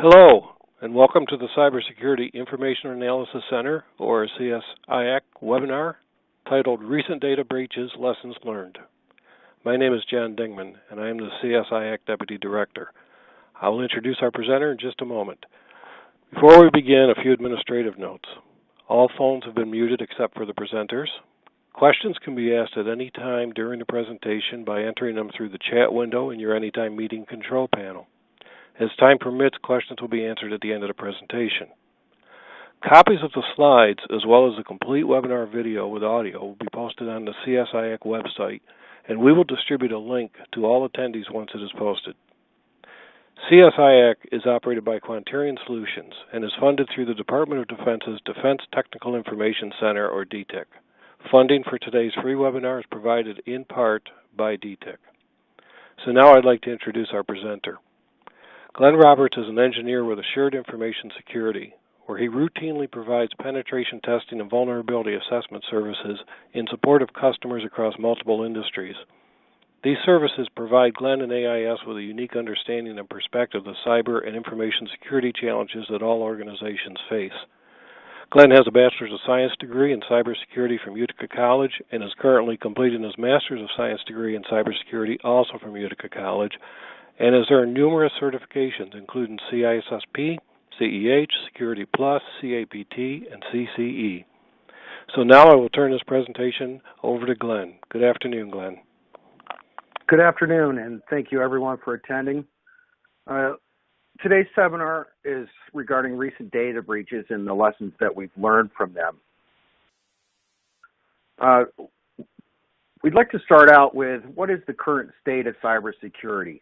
Hello, and welcome to the Cybersecurity Information Analysis Center, or CSIAC, webinar titled Recent Data Breaches Lessons Learned. My name is John Dingman, and I am the CSIAC Deputy Director. I will introduce our presenter in just a moment. Before we begin, a few administrative notes. All phones have been muted except for the presenters. Questions can be asked at any time during the presentation by entering them through the chat window in your Anytime Meeting control panel. As time permits, questions will be answered at the end of the presentation. Copies of the slides, as well as the complete webinar video with audio, will be posted on the CSIAC website, and we will distribute a link to all attendees once it is posted. CSIAC is operated by Quanterian Solutions and is funded through the Department of Defense's Defense Technical Information Center, or DTIC. Funding for today's free webinar is provided in part by DTIC. So now I'd like to introduce our presenter. Glenn Roberts is an engineer with Assured Information Security, where he routinely provides penetration testing and vulnerability assessment services in support of customers across multiple industries. These services provide Glenn and AIS with a unique understanding and perspective of cyber and information security challenges that all organizations face. Glenn has a Bachelor's of Science degree in cybersecurity from Utica College and is currently completing his Master's of Science degree in cybersecurity, also from Utica College, and has earned numerous certifications, including CISSP, CEH, Security Plus, CAPT, and CCE. So now I will turn this presentation over to Glenn. Good afternoon, Glenn. Good afternoon, and thank you everyone for attending. Today's seminar is regarding recent data breaches and the lessons that we've learned from them. We'd like to start out with what is the current state of cybersecurity.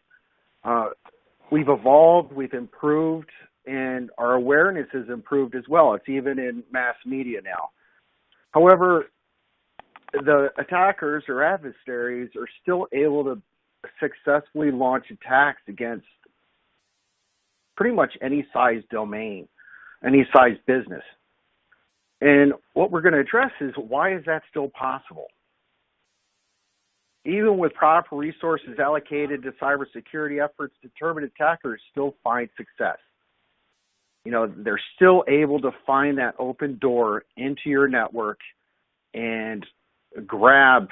We've evolved, we've improved, and our awareness has improved as well. It's even in mass media now. However, the attackers or adversaries are still able to successfully launch attacks against pretty much any size domain, any size business. And what we're going to address is, why is that still possible? Even with proper resources allocated to cybersecurity efforts, determined attackers still find success. You know, they're still able to find that open door into your network and grab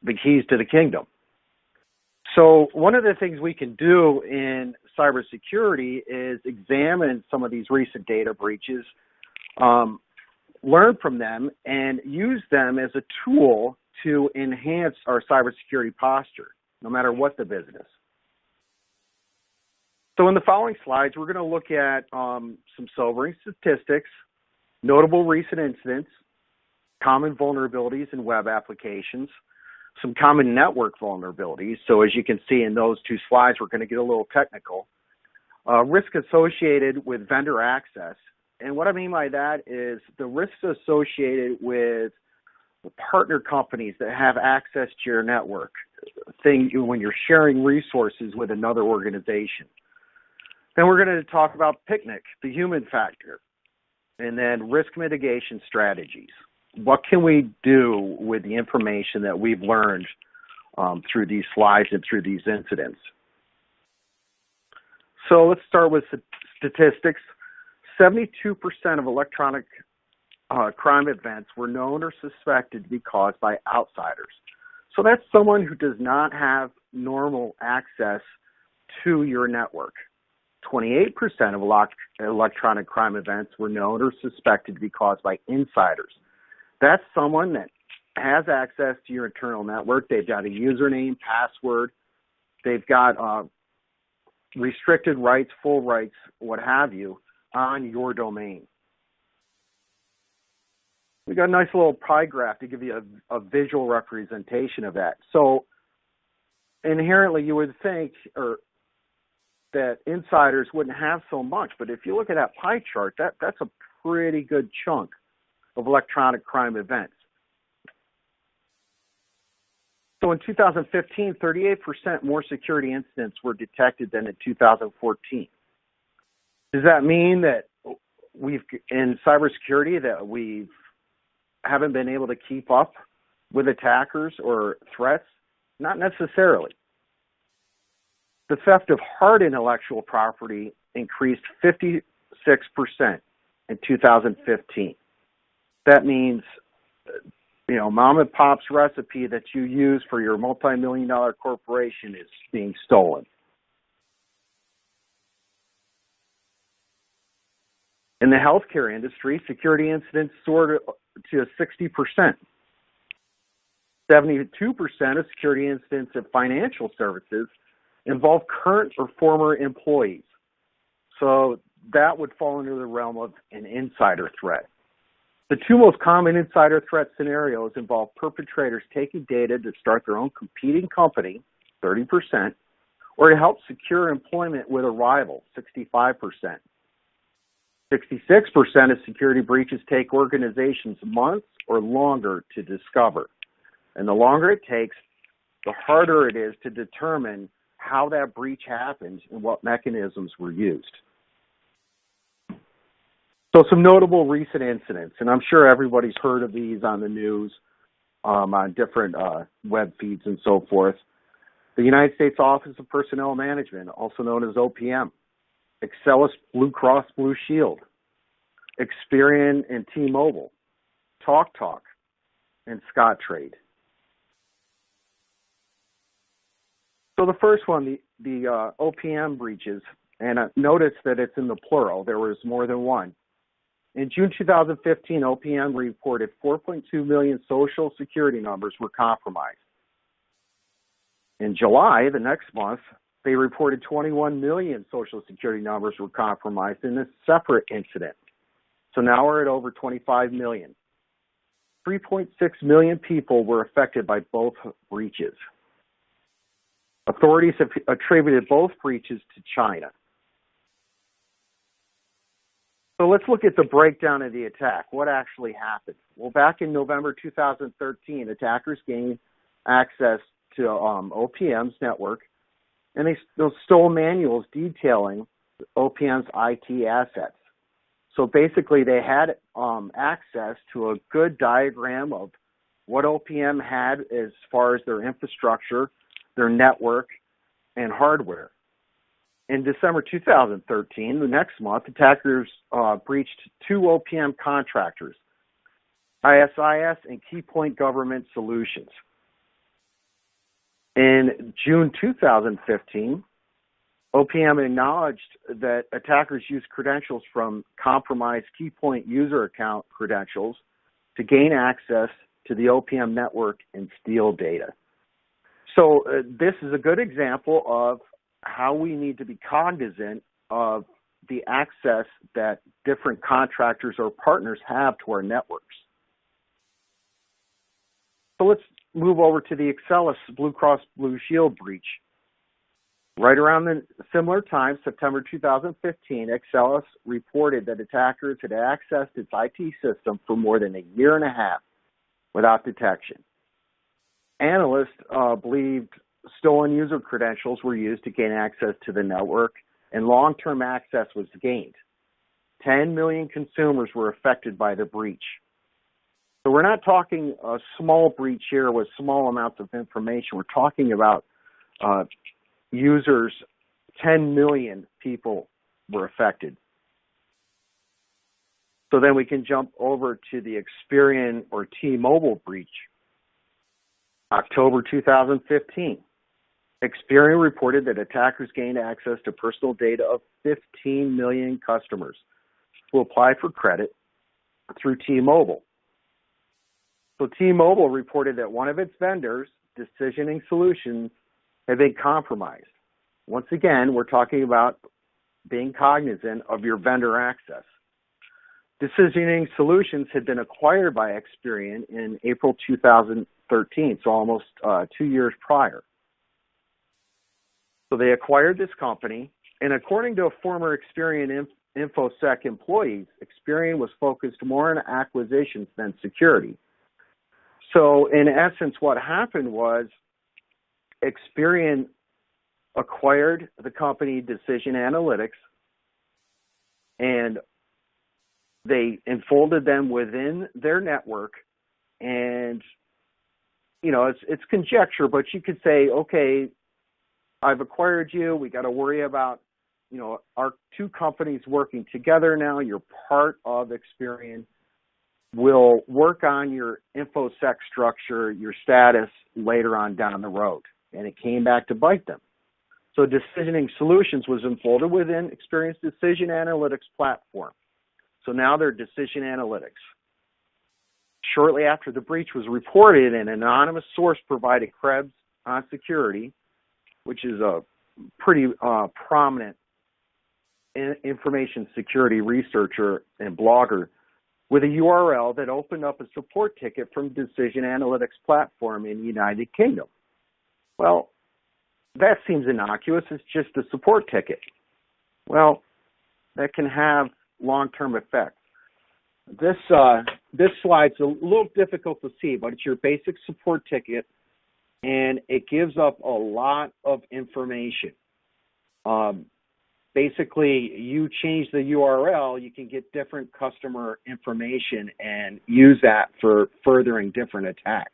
the keys to the kingdom. So one of the things we can do in cybersecurity is examine some of these recent data breaches, learn from them, and use them as a tool to enhance our cybersecurity posture, no matter what the business. So in the following slides, we're going to look at some sobering statistics, notable recent incidents, common vulnerabilities in web applications, some common network vulnerabilities. So as you can see in those two slides, we're going to get a little technical. Risk associated with vendor access. And what I mean by that is the risks associated with the partner companies that have access to your network, when you're sharing resources with another organization. Then we're going to talk about PICNIC, the human factor, and then risk mitigation strategies. What can we do with the information that we've learned through these slides and through these incidents? So let's start with statistics. 72% of electronic crime events were known or suspected to be caused by outsiders. So that's someone who does not have normal access to your network. 28% of electronic crime events were known or suspected to be caused by insiders. That's someone that has access to your internal network. They've got a username, password. They've got restricted rights, full rights, what have you, on your domain. We got a nice little pie graph to give you a visual representation of that. So inherently, you would think that insiders wouldn't have so much, but if you look at that pie chart, that's a pretty good chunk of electronic crime events. So in 2015, 38% more security incidents were detected than in 2014. Does that mean that in cybersecurity, that we haven't been able to keep up with attackers or threats? Not necessarily. The theft of hard intellectual property increased 56% in 2015. That means, mom and pop's recipe that you use for your multi-million-dollar corporation is being stolen. In the healthcare industry, security incidents soared to 60%. 72% of security incidents in financial services involve current or former employees. So that would fall into the realm of an insider threat. The two most common insider threat scenarios involve perpetrators taking data to start their own competing company, 30%, or to help secure employment with a rival, 65%. 66% of security breaches take organizations months or longer to discover. And the longer it takes, the harder it is to determine how that breach happened and what mechanisms were used. So some notable recent incidents, and I'm sure everybody's heard of these on the news, on different web feeds and so forth. The United States Office of Personnel Management, also known as OPM, Excellus, Bluecross, Blueshield, Experian and T-Mobile, TalkTalk, and Scottrade. So the first one, the OPM breaches, and notice that it's in the plural. There was more than one. In June 2015, OPM reported 4.2 million social security numbers were compromised. In July, the next month, they reported 21 million social security numbers were compromised in a separate incident. So now we're at over 25 million. 3.6 million people were affected by both breaches. Authorities have attributed both breaches to China. So let's look at the breakdown of the attack. What actually happened? Well, back in November 2013, attackers gained access to OPM's network, and they stole manuals detailing OPM's IT assets. So basically, they had access to a good diagram of what OPM had as far as their infrastructure, their network, and hardware. In December 2013, the next month, attackers breached two OPM contractors, ISIS and Keypoint Government Solutions. In June 2015, OPM acknowledged that attackers used credentials from compromised Keypoint user account credentials to gain access to the OPM network and steal data. So this is a good example of how we need to be cognizant of the access that different contractors or partners have to our networks. So let's move over to the Excellus Bluecross Blueshield breach. Right around the similar time, September 2015, Excellus reported that attackers had accessed its IT system for more than a year and a half without detection. Analysts believed stolen user credentials were used to gain access to the network, and long-term access was gained. 10 million consumers were affected by the breach. So we're not talking a small breach here with small amounts of information. We're talking about users, 10 million people were affected. So then we can jump over to the Experian or T-Mobile breach. October 2015. Experian reported that attackers gained access to personal data of 15 million customers who applied for credit through T-Mobile. So T-Mobile reported that one of its vendors, Decisioning Solutions, had been compromised. Once again, we're talking about being cognizant of your vendor access. Decisioning Solutions had been acquired by Experian in April 2013, so almost 2 years prior. So they acquired this company, and according to a former Experian InfoSec employee, Experian was focused more on acquisitions than security. So in essence, what happened was Experian acquired the company Decision Analytics, and they enfolded them within their network. And, you know, it's conjecture, but you could say, okay, I've acquired you. We got to worry about our two companies working together now. You're part of Experian. Will work on your InfoSec structure, your status later on down the road. And it came back to bite them. So Decisioning Solutions was enfolded within Experian's Decision Analytics platform. So now they're Decision Analytics. Shortly after the breach was reported, an anonymous source provided Krebs on Security, which is a pretty prominent information security researcher and blogger, with a URL that opened up a support ticket from Decision Analytics platform in the United Kingdom. Well, that seems innocuous. It's just a support ticket. Well, that can have long-term effects. This slide's a little difficult to see, but it's your basic support ticket, and it gives up a lot of information. Basically, you change the URL, you can get different customer information and use that for furthering different attacks.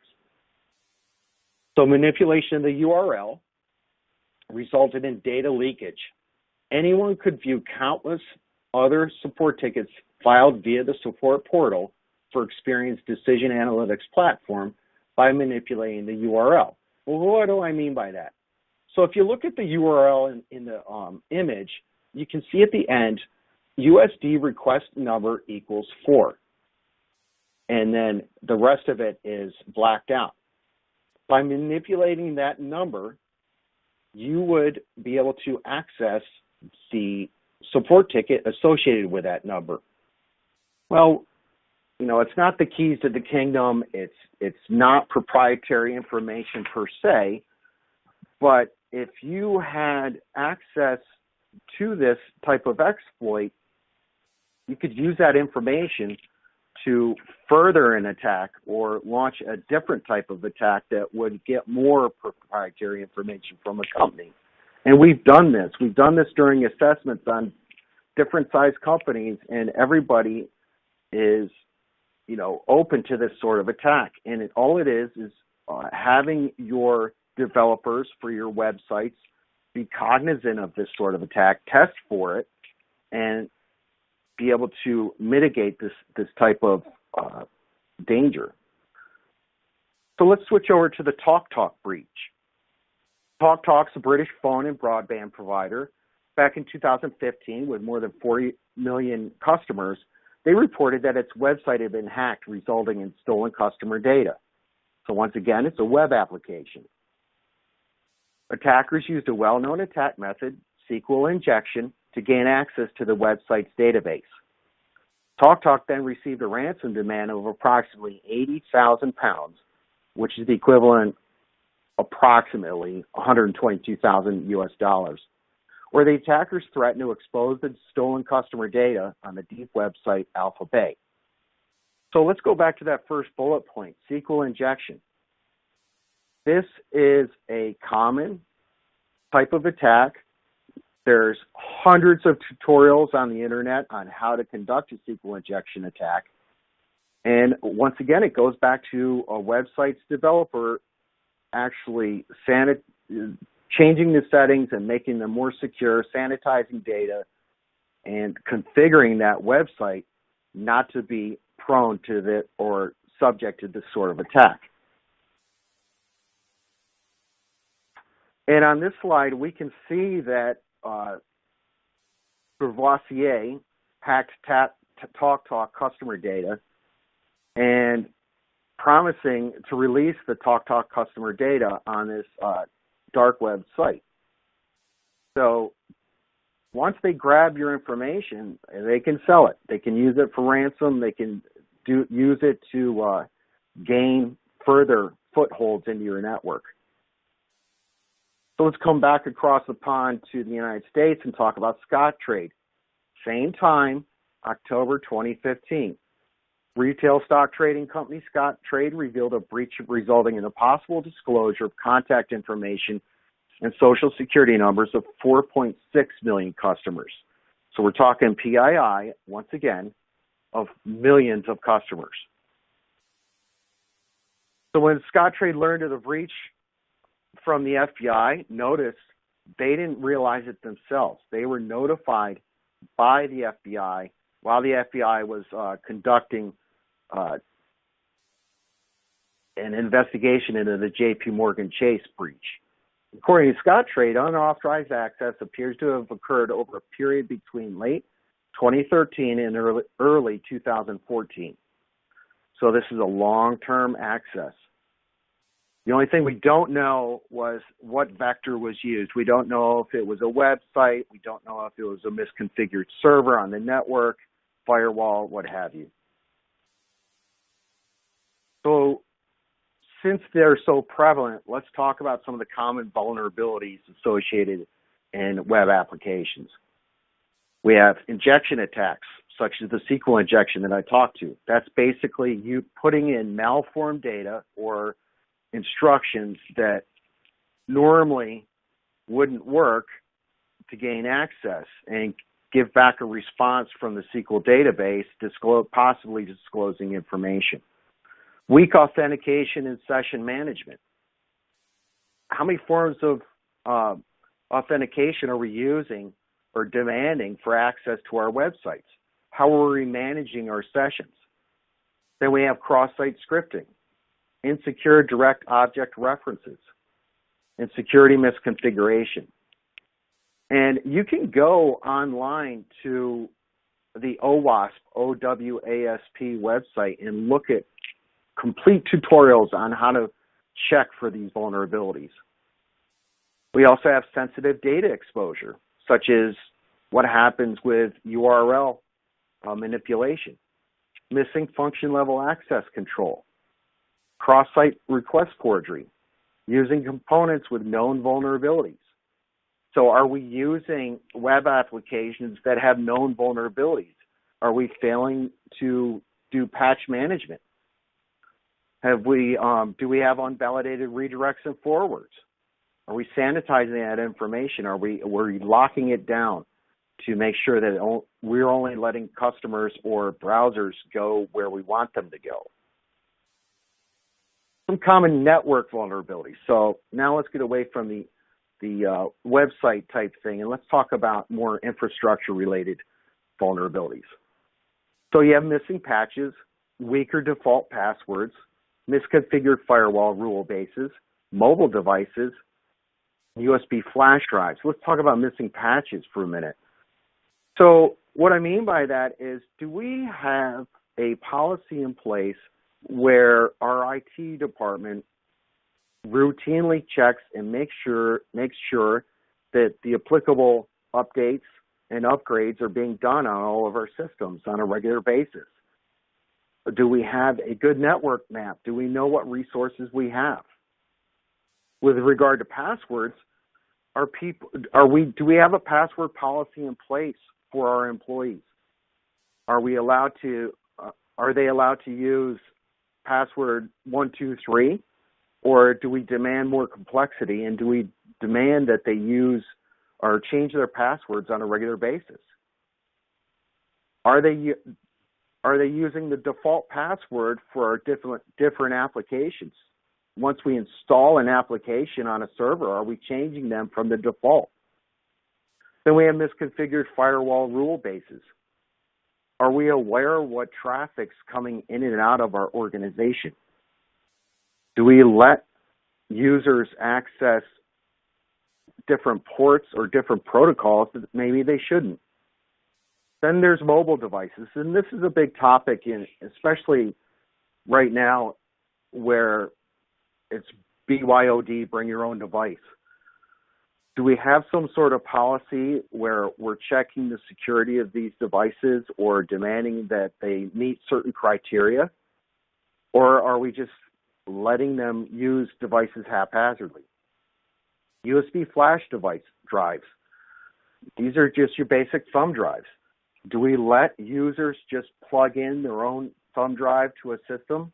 So manipulation of the URL resulted in data leakage. Anyone could view countless other support tickets filed via the support portal for Experian's Decision Analytics platform by manipulating the URL. Well, what do I mean by that? So if you look at the URL in the image, you can see at the end, USD request number equals 4. And then the rest of it is blacked out. By manipulating that number, you would be able to access the support ticket associated with that number. Well, it's not the keys to the kingdom. It's not proprietary information per se. But if you had access to this type of exploit, you could use that information to further an attack or launch a different type of attack that would get more proprietary information from a company. And we've done this. We've done this during assessments on different size companies, and everybody is, open to this sort of attack. And all it is having your developers for your websites be cognizant of this sort of attack, test for it, and be able to mitigate this type of danger. So let's switch over to the TalkTalk breach. TalkTalk's a British phone and broadband provider. Back in 2015, with more than 40 million customers, they reported that its website had been hacked, resulting in stolen customer data. So once again, it's a web application. Attackers used a well-known attack method, SQL injection, to gain access to the website's database. TalkTalk then received a ransom demand of approximately £80,000, which is the equivalent approximately 122,000 US dollars, where the attackers threatened to expose the stolen customer data on the deep website Alpha Bay. So let's go back to that first bullet point, SQL injection. This is a common type of attack. There's hundreds of tutorials on the internet on how to conduct a SQL injection attack. And once again, it goes back to a website's developer actually changing the settings and making them more secure, sanitizing data, and configuring that website not to be prone to or subject to this sort of attack. And on this slide, we can see that Courvoisier hacked TalkTalk customer data and promising to release the TalkTalk customer data on this dark web site. So once they grab your information, they can sell it. They can use it for ransom. They can use it to gain further footholds into your network. So let's come back across the pond to the United States and talk about Scottrade. Same time, October 2015. Retail stock trading company Scottrade revealed a breach resulting in the possible disclosure of contact information and social security numbers of 4.6 million customers. So we're talking PII, once again, of millions of customers. So when Scottrade learned of the breach from the FBI, notice they didn't realize it themselves. They were notified by the FBI while the FBI was conducting an investigation into the J.P. Morgan Chase breach. According to Scottrade, unauthorized access appears to have occurred over a period between late 2013 and early 2014. So this is a long-term access. The only thing we don't know was what vector was used. We don't know if it was a website. We don't know if it was a misconfigured server on the network, firewall, what have you. So since they're so prevalent, let's talk about some of the common vulnerabilities associated in web applications. We have injection attacks, such as the SQL injection that I talked to. That's basically you putting in malformed data or instructions that normally wouldn't work to gain access and give back a response from the SQL database, possibly disclosing information. Weak authentication and session management. How many forms of authentication are we using or demanding for access to our websites? How are we managing our sessions? Then we have cross-site scripting, insecure direct object references, and security misconfiguration. And you can go online to the OWASP, OWASP website and look at complete tutorials on how to check for these vulnerabilities. We also have sensitive data exposure, such as what happens with URL manipulation, missing function level access control, cross-site request forgery, using components with known vulnerabilities. So are we using web applications that have known vulnerabilities? Are we failing to do patch management? Do we have unvalidated redirects and forwards? Are we sanitizing that information? Are we locking it down to make sure that we're only letting customers or browsers go where we want them to go? Some common network vulnerabilities. So now let's get away from the website type thing and let's talk about more infrastructure related vulnerabilities. So you have missing patches, weaker default passwords, misconfigured firewall rule bases, mobile devices, USB flash drives. Let's talk about missing patches for a minute. So what I mean by that is, do we have a policy in place where our IT department routinely checks and makes sure that the applicable updates and upgrades are being done on all of our systems on a regular basis? Do we have a good network map? Do we know what resources we have? With regard to passwords, do we have a password policy in place for our employees? Are they allowed to use password 123, or do we demand more complexity, and do we demand that they use or change their passwords on a regular basis? Are they using the default password for our different applications? Once we install an application on a server, are we changing them from the default? Then we have misconfigured firewall rule bases. Are we aware of what traffic's coming in and out of our organization? Do we let users access different ports or different protocols that maybe they shouldn't? Then there's mobile devices, and this is a big topic, especially right now where it's BYOD, bring your own device. Do we have some sort of policy where we're checking the security of these devices or demanding that they meet certain criteria? Or are we just letting them use devices haphazardly? USB flash drives. These are just your basic thumb drives. Do we let users just plug in their own thumb drive to a system?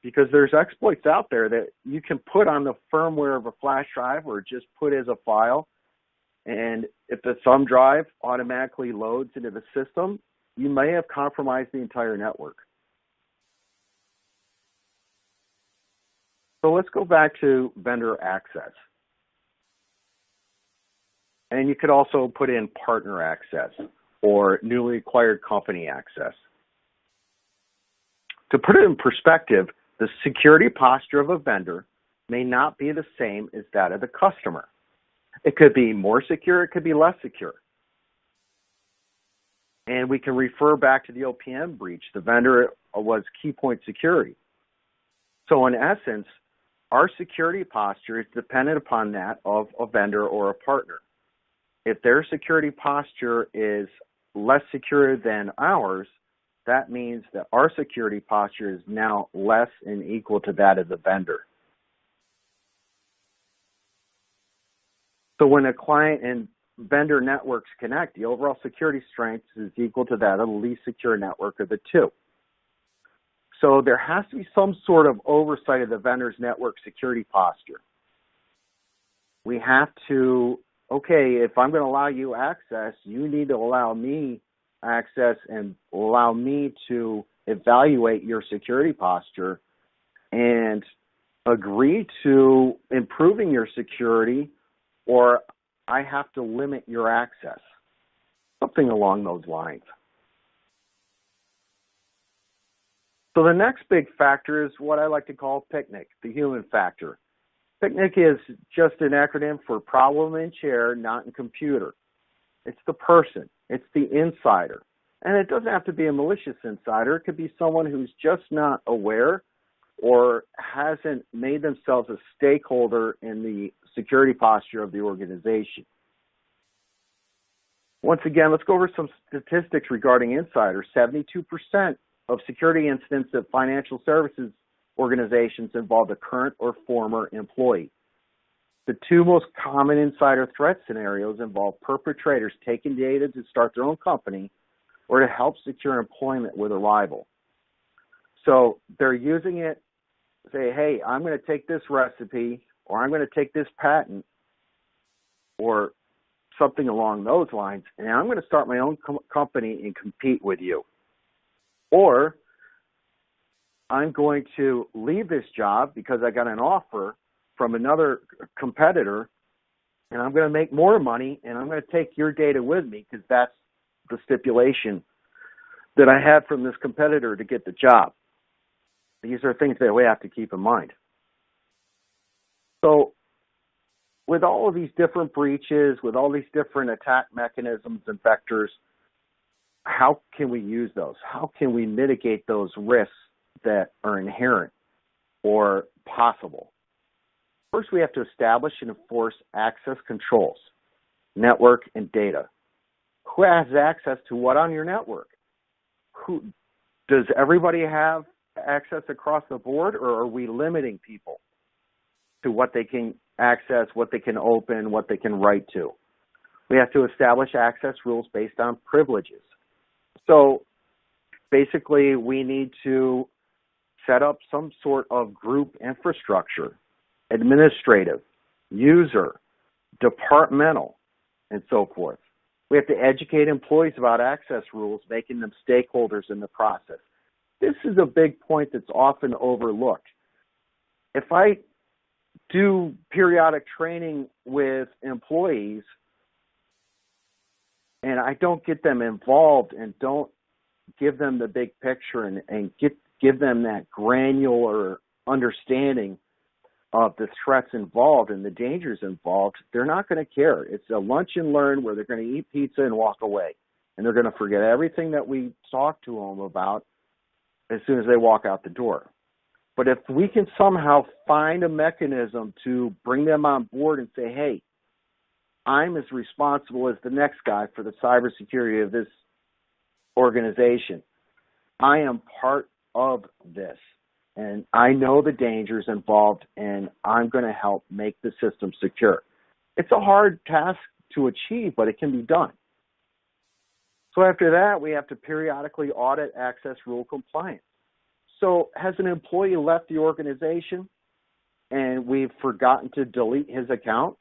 Because there's exploits out there that you can put on the firmware of a flash drive or just put as a file. And if the thumb drive automatically loads into the system, you may have compromised the entire network. So let's go back to vendor access. And you could also put in partner access or newly acquired company access. To put it in perspective, the security posture of a vendor may not be the same as that of the customer. It could be more secure, it could be less secure. And we can refer back to the Opm breach. The vendor was key point security. So in essence, our security posture is dependent upon that of a vendor or a partner. If their security posture is less secure than ours, that means that our security posture is now less and equal to that of the vendor. So when a client and vendor networks connect, the overall security strength is equal to that of the least secure network of the two. So there has to be some sort of oversight of the vendor's network security posture. We have to, okay, if I'm going to allow you access, you need to allow me access and allow me to evaluate your security posture and agree to improving your security, or I have to limit your access. Something along those lines. So the next big factor is what I like to call PICNIC, the human factor. PICNIC is just an acronym for problem in chair, not in computer. It's the person. It's the insider. And it doesn't have to be a malicious insider. It could be someone who's just not aware or hasn't made themselves a stakeholder in the security posture of the organization. Once again, let's go over some statistics regarding insiders. 72% of security incidents at financial services organizations involved a current or former employee. The two most common insider threat scenarios involve perpetrators taking data to start their own company or to help secure employment with a rival. So they're using it to say, hey, I'm going to take this recipe, or I'm going to take this patent, or something along those lines, and I'm going to start my own company and compete with you. Or I'm going to leave this job because I got an offer from another competitor, and I'm going to make more money, and I'm going to take your data with me because that's the stipulation that I had from this competitor to get the job. These are things that we have to keep in mind. So with all of these different breaches, with all these different attack mechanisms and vectors, how can we use those? How can we mitigate those risks that are inherent or possible? First, we have to establish and enforce access controls, network and data. Who has access to what on your network? Does everybody have access across the board, or are we limiting people to what they can access, what they can open, what they can write to? We have to establish access rules based on privileges. So basically, we need to set up some sort of group infrastructure, administrative, user, departmental, and so forth. We have to educate employees about access rules, making them stakeholders in the process. This is a big point that's often overlooked. If I do periodic training with employees and I don't get them involved and don't give them the big picture and give them that granular understanding of the threats involved and the dangers involved, they're not going to care. It's a lunch and learn where they're going to eat pizza and walk away. And they're going to forget everything that we talked to them about as soon as they walk out the door. But if we can somehow find a mechanism to bring them on board and say, hey, I'm as responsible as the next guy for the cybersecurity of this organization. I am part of this, and I know the dangers involved, and I'm going to help make the system secure. It's a hard task to achieve, but it can be done. So after that, we have to periodically audit access rule compliance. So has an employee left the organization and we've forgotten to delete his account?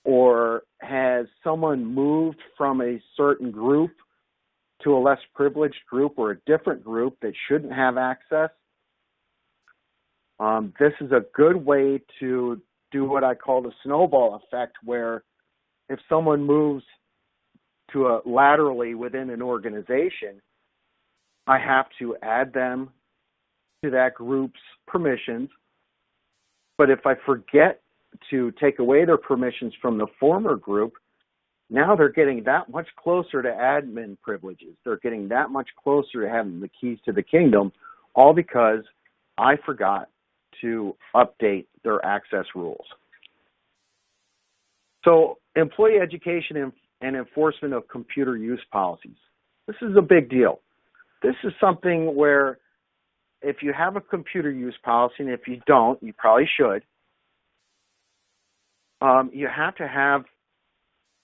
Or has someone moved from a certain group to a less privileged group or a different group that shouldn't have access? This is a good way to do what I call the snowball effect, where if someone moves to a laterally within an organization, I have to add them to that group's permissions. But if I forget to take away their permissions from the former group, now they're getting that much closer to admin privileges. They're getting that much closer to having the keys to the kingdom, all because I forgot to update their access rules. So employee education and enforcement of computer use policies. This is a big deal. This is something where if you have a computer use policy, and if you don't, you probably should, you have to have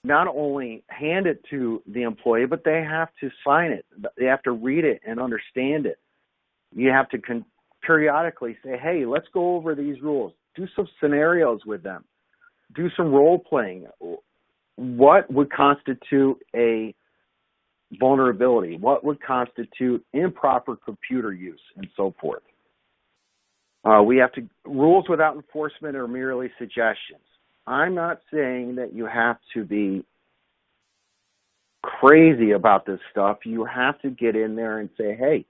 not only hand it to the employee, but they have to sign it. They have to read it and understand it. You have to periodically say, hey, let's go over these rules. Do some scenarios with them. Do some role playing. What would constitute a vulnerability? What would constitute improper computer use, and so forth? We have to, rules without enforcement are merely suggestions. I'm not saying that you have to be crazy about this stuff. You have to get in there and say, hey,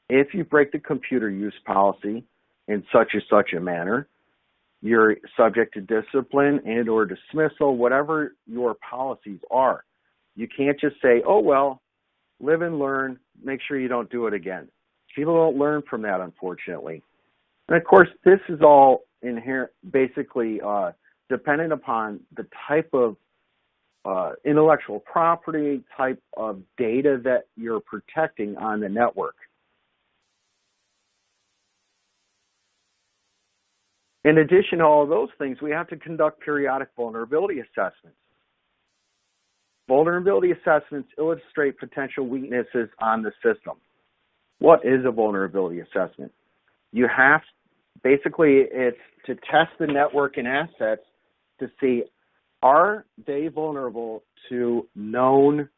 if you break the computer use policy in such and such a manner, you're subject to discipline and or dismissal, whatever your policies are. You can't just say, oh, well, live and learn, make sure you don't do it again. People don't learn from that, unfortunately. And, of course, this is all inherent, basically dependent upon the type of intellectual property, type of data that you're protecting on the network. In addition to all of those things, we have to conduct periodic vulnerability assessments. Vulnerability assessments illustrate potential weaknesses on the system. What is a vulnerability assessment? You have, basically, it's to test the network and assets to see, are they vulnerable to known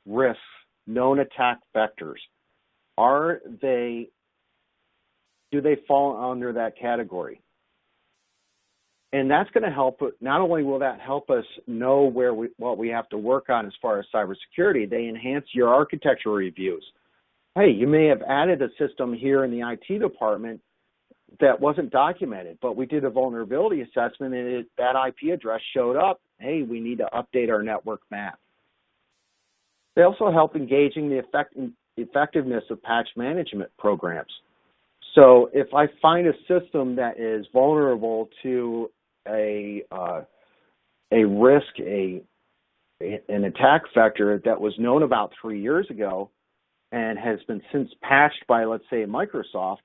risks, known attack vectors? Do they fall under that category? And that's going to help. Not only will that help us know what we have to work on as far as cybersecurity, they enhance your architectural reviews. Hey, you may have added a system here in the IT department that wasn't documented, but we did a vulnerability assessment and that IP address showed up. Hey, we need to update our network map. They also help engaging the effectiveness of patch management programs. So if I find a system that is vulnerable to a risk, an attack vector that was known about 3 years ago and has been since patched by, let's say, Microsoft,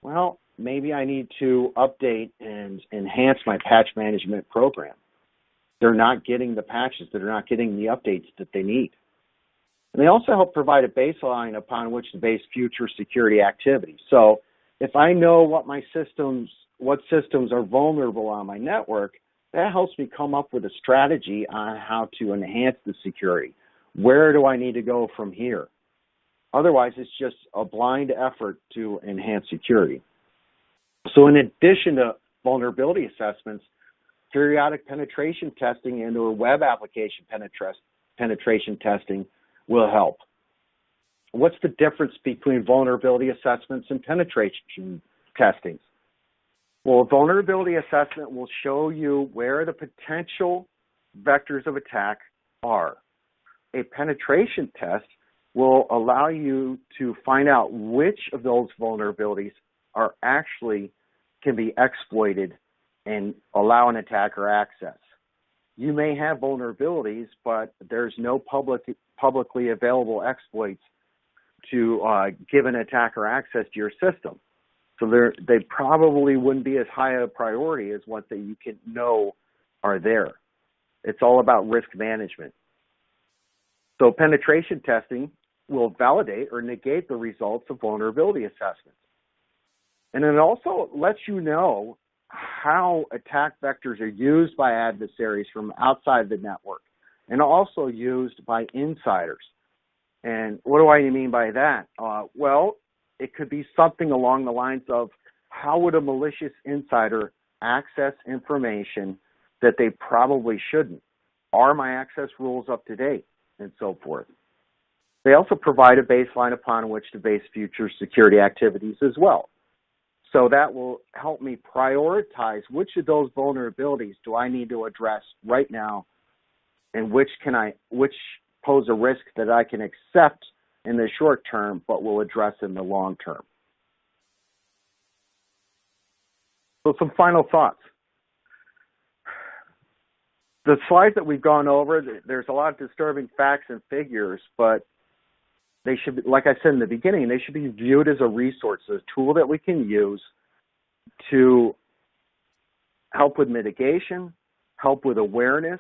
well, maybe I need to update and enhance my patch management program. They're not getting the patches. They're not getting the updates that they need. And they also help provide a baseline upon which to base future security activities. So if I know what systems are vulnerable on my network, that helps me come up with a strategy on how to enhance the security. Where do I need to go from here? Otherwise, it's just a blind effort to enhance security. So in addition to vulnerability assessments, periodic penetration testing and or web application penetration testing will help. What's the difference between vulnerability assessments and penetration testing? Well, a vulnerability assessment will show you where the potential vectors of attack are. A penetration test will allow you to find out which of those vulnerabilities are actually can be exploited and allow an attacker access. You may have vulnerabilities, but there's no publicly available exploits to give an attacker access to your system. So they probably wouldn't be as high a priority as what you can know are there. It's all about risk management. So penetration testing will validate or negate the results of vulnerability assessments. And it also lets you know how attack vectors are used by adversaries from outside the network and also used by insiders. And what do I mean by that? Well, it could be something along the lines of how would a malicious insider access information that they probably shouldn't? Are my access rules up to date? And so forth. They also provide a baseline upon which to base future security activities as well. So that will help me prioritize which of those vulnerabilities do I need to address right now, and which pose a risk that I can accept in the short term but will address in the long term. So some final thoughts. The slides that we've gone over, there's a lot of disturbing facts and figures, but they should be, like I said in the beginning, they should be viewed as a resource, a tool that we can use to help with mitigation, help with awareness,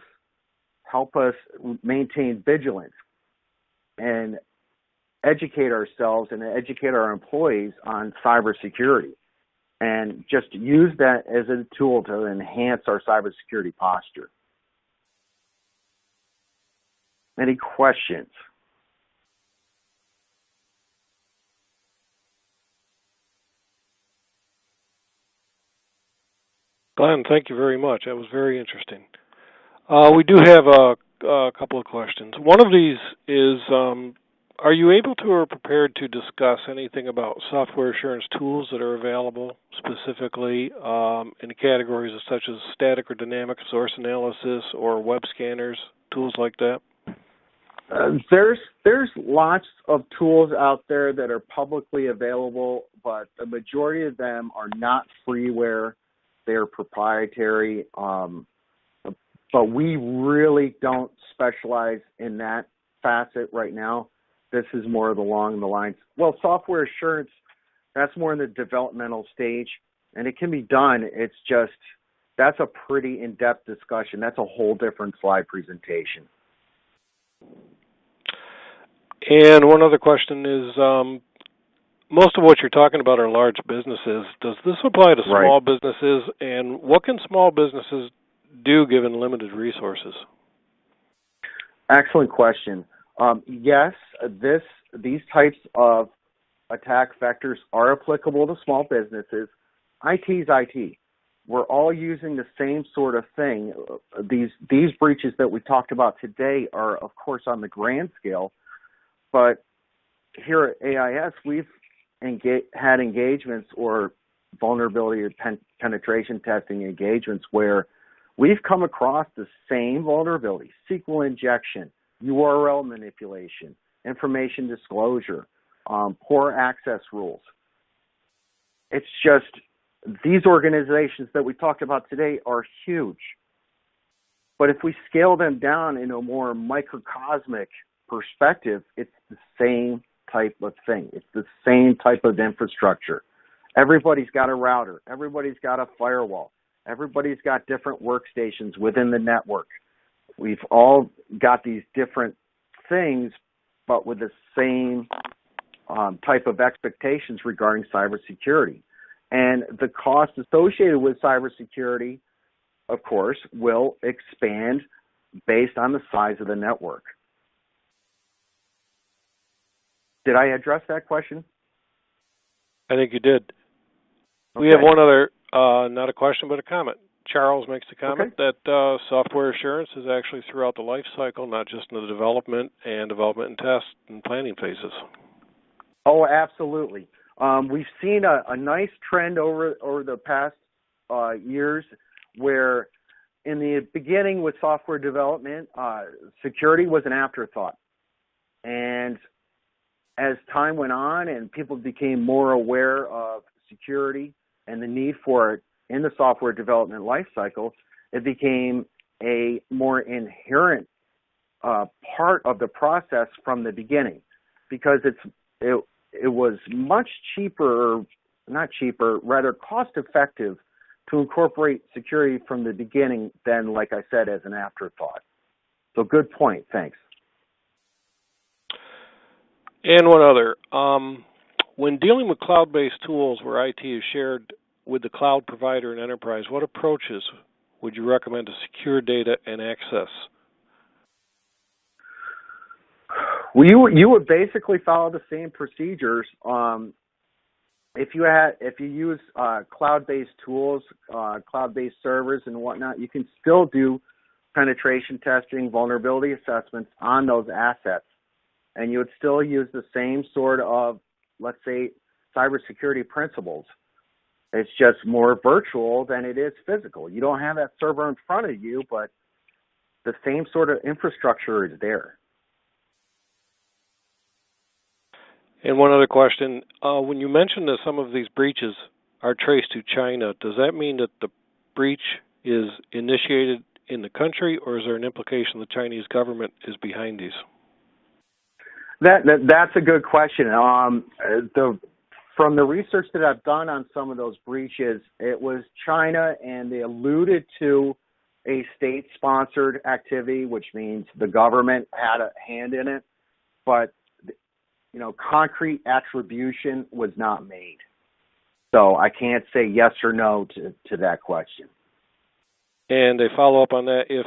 help us maintain vigilance, and educate ourselves and educate our employees on cybersecurity, and just use that as a tool to enhance our cybersecurity posture. Any questions? Glenn, thank you very much. That was very interesting. We do have a couple of questions. One of these is, are you able to or prepared to discuss anything about software assurance tools that are available, specifically in categories such as static or dynamic source analysis or web scanners, tools like that? There's lots of tools out there that are publicly available, but the majority of them are not freeware. They're proprietary, but we really don't specialize in that facet right now. This is more along the lines, well, software assurance, that's more in the developmental stage, and it can be done. It's just, that's a pretty in-depth discussion. That's a whole different slide presentation. And one other question is, most of what you're talking about are large businesses. Does this apply to small businesses, and what can small businesses do given limited resources? Excellent question. Yes, these types of attack vectors are applicable to small businesses. IT is IT. We're all using the same sort of thing. These breaches that we talked about today are, of course, on the grand scale, but here at AIS, we've had engagements or vulnerability or penetration testing engagements where we've come across the same vulnerability: SQL injection, URL manipulation, information disclosure, poor access rules. It's just these organizations that we talked about today are huge. But if we scale them down in a more microcosmic perspective, it's the same type of thing. It's the same type of infrastructure. Everybody's got a router. Everybody's got a firewall. Everybody's got different workstations within the network. We've all got these different things, but with the same type of expectations regarding cybersecurity. And the cost associated with cybersecurity, of course, will expand based on the size of the network. Did I address that question? I think you did. Okay. We have one other, not a question, but a comment. Charles makes the comment that software assurance is actually throughout the life cycle, not just in the development and test and planning phases. Oh, absolutely. We've seen a nice trend over the past years where in the beginning with software development, security was an afterthought. And as time went on and people became more aware of security and the need for it in the software development lifecycle, it became a more inherent part of the process from the beginning, because it was much cheaper, not cheaper, rather cost-effective to incorporate security from the beginning than, like I said, as an afterthought. So good point. Thanks. And one other. When dealing with cloud-based tools where IT is shared with the cloud provider and enterprise, what approaches would you recommend to secure data and access? Well, you would basically follow the same procedures. If you use cloud-based tools, cloud-based servers and whatnot, you can still do penetration testing, vulnerability assessments on those assets. And you would still use the same sort of, let's say, cybersecurity principles. It's just more virtual than it is physical. You don't have that server in front of you, but the same sort of infrastructure is there. And one other question. When you mentioned that some of these breaches are traced to China, does that mean that the breach is initiated in the country, or is there an implication the Chinese government is behind these? That's a good question. From the research that I've done on some of those breaches, it was China, and they alluded to a state-sponsored activity, which means the government had a hand in it, but concrete attribution was not made. So I can't say yes or no to that question. And a follow-up on that, if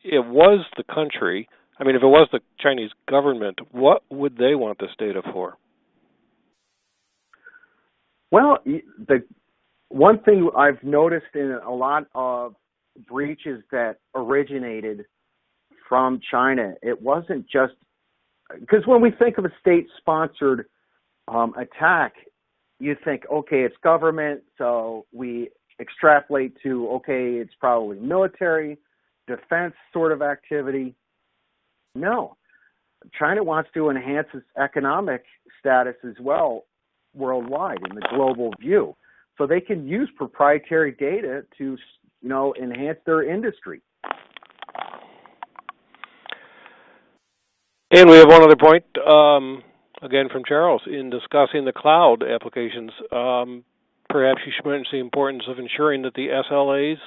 it was the country, if it was the Chinese government, what would they want this data for? Well, the one thing I've noticed in a lot of breaches that originated from China, it wasn't just because when we think of a state-sponsored attack, you think, okay, it's government, so we extrapolate to, okay, it's probably military, defense sort of activity. No. China wants to enhance its economic status as well worldwide in the global view. So they can use proprietary data to, enhance their industry. And we have one other point, again from Charles, in discussing the cloud applications. Perhaps you should mention the importance of ensuring that the SLAs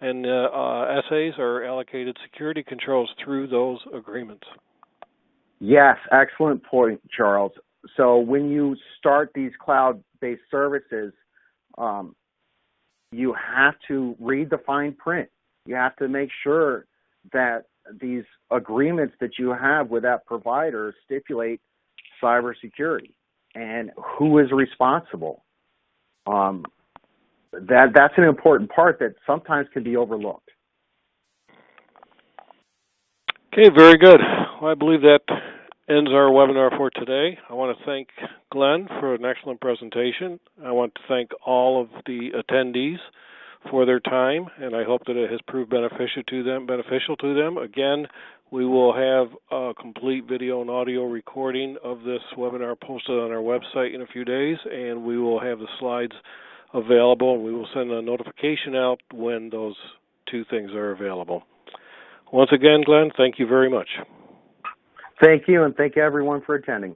and SAs are allocated security controls through those agreements. Yes, excellent point, Charles. So when you start these cloud-based services, you have to read the fine print. You have to make sure that these agreements that you have with that provider stipulate cybersecurity and who is responsible. That's an important part that sometimes can be overlooked. Okay, very good. Well, I believe that ends our webinar for today. I want to thank Glenn for an excellent presentation. I want to thank all of the attendees for their time, and I hope that it has proved beneficial to them. Again, we will have a complete video and audio recording of this webinar posted on our website in a few days, and we will have the slides available. We will send a notification out when those two things are available. Once again, Glenn, thank you very much. Thank you, and thank you everyone for attending.